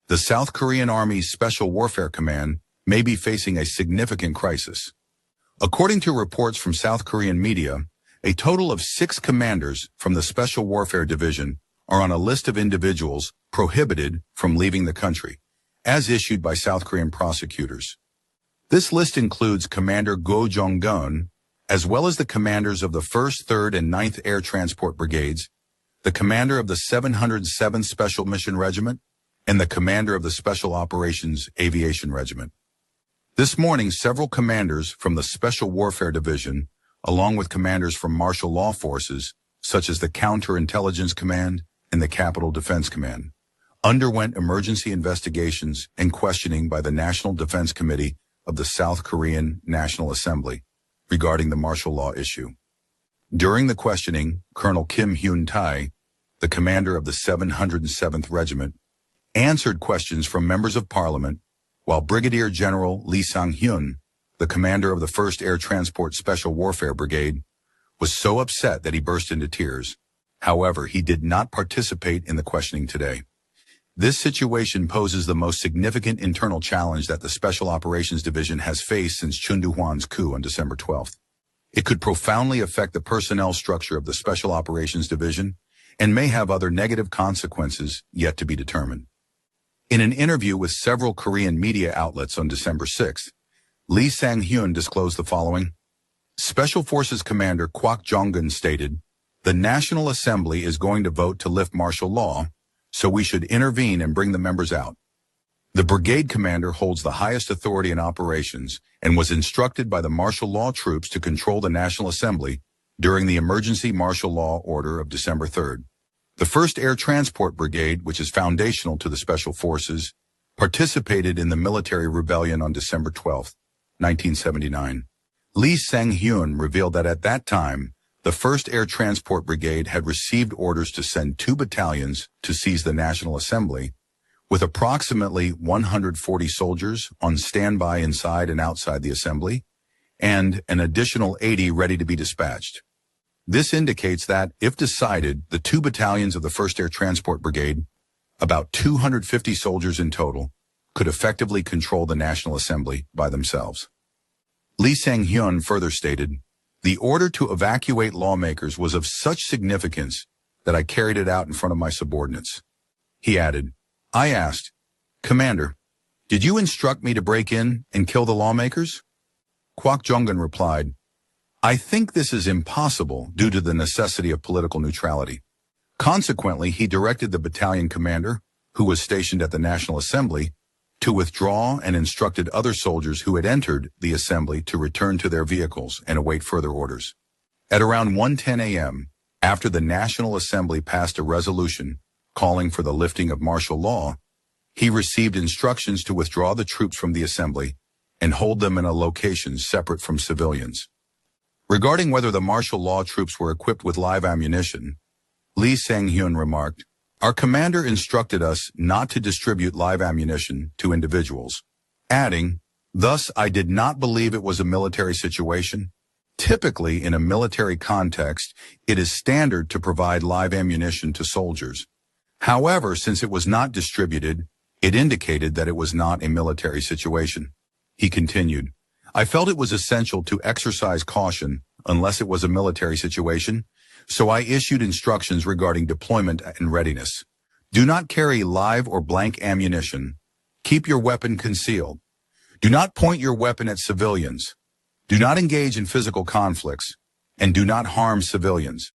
The South Korean Army's Special Warfare Command may be facing a significant crisis. According to reports from South Korean media, a total of 6 commanders from the Special Warfare Division are on a list of individuals prohibited from leaving the country, as issued by South Korean prosecutors. This list includes Commander Go Jong-gun, as well as the commanders of the 1st, 3rd, and 9th Air Transport Brigades, the commander of the 707th Special Mission Regiment, and the commander of the Special Operations Aviation Regiment. This morning, several commanders from the Special Warfare Division, along with commanders from martial law forces, such as the Counterintelligence Command and the Capital Defense Command, underwent emergency investigations and questioning by the National Defense Committee of the South Korean National Assembly regarding the martial law issue. During the questioning, Colonel Kim Hyun-tae, the commander of the 707th Regiment, answered questions from members of parliament, while Brigadier General Lee Sang-hyun, the commander of the 1st Air Transport Special Warfare Brigade, was so upset that he burst into tears. However, he did not participate in the questioning today. This situation poses the most significant internal challenge that the Special Operations Division has faced since Chun Doo-hwan's coup on December 12th. It could profoundly affect the personnel structure of the Special Operations Division and may have other negative consequences yet to be determined. In an interview with several Korean media outlets on December 6th, Lee Sang-hyun disclosed the following. Special Forces Commander Kwak Jong-gun stated, "The National Assembly is going to vote to lift martial law, so we should intervene and bring the members out." The brigade commander holds the highest authority in operations and was instructed by the martial law troops to control the National Assembly during the emergency martial law order of December 3rd. The 1st Air Transport Brigade, which is foundational to the Special Forces, participated in the military rebellion on December 12, 1979. Lee Sang-hyun revealed that at that time, the 1st Air Transport Brigade had received orders to send 2 battalions to seize the National Assembly, with approximately 140 soldiers on standby inside and outside the assembly, and an additional 80 ready to be dispatched. This indicates that, if decided, the 2 battalions of the 1st Air Transport Brigade, about 250 soldiers in total, could effectively control the National Assembly by themselves. Lee Sang-hyun further stated, "The order to evacuate lawmakers was of such significance that I carried it out in front of my subordinates." He added, "I asked, 'Commander, did you instruct me to break in and kill the lawmakers?' Kwak Jong-gun replied, 'I think this is impossible due to the necessity of political neutrality.' Consequently, he directed the battalion commander, who was stationed at the National Assembly, to withdraw and instructed other soldiers who had entered the assembly to return to their vehicles and await further orders. At around 1:10 a.m., after the National Assembly passed a resolution calling for the lifting of martial law, he received instructions to withdraw the troops from the assembly and hold them in a location separate from civilians. Regarding whether the martial law troops were equipped with live ammunition, Lee Sang-hyun remarked, "Our commander instructed us not to distribute live ammunition to individuals," adding, "Thus, I did not believe it was a military situation. Typically, in a military context, it is standard to provide live ammunition to soldiers. However, since it was not distributed, it indicated that it was not a military situation." He continued, "I felt it was essential to exercise caution unless it was a military situation, so I issued instructions regarding deployment and readiness. Do not carry live or blank ammunition. Keep your weapon concealed. Do not point your weapon at civilians. Do not engage in physical conflicts, and do not harm civilians.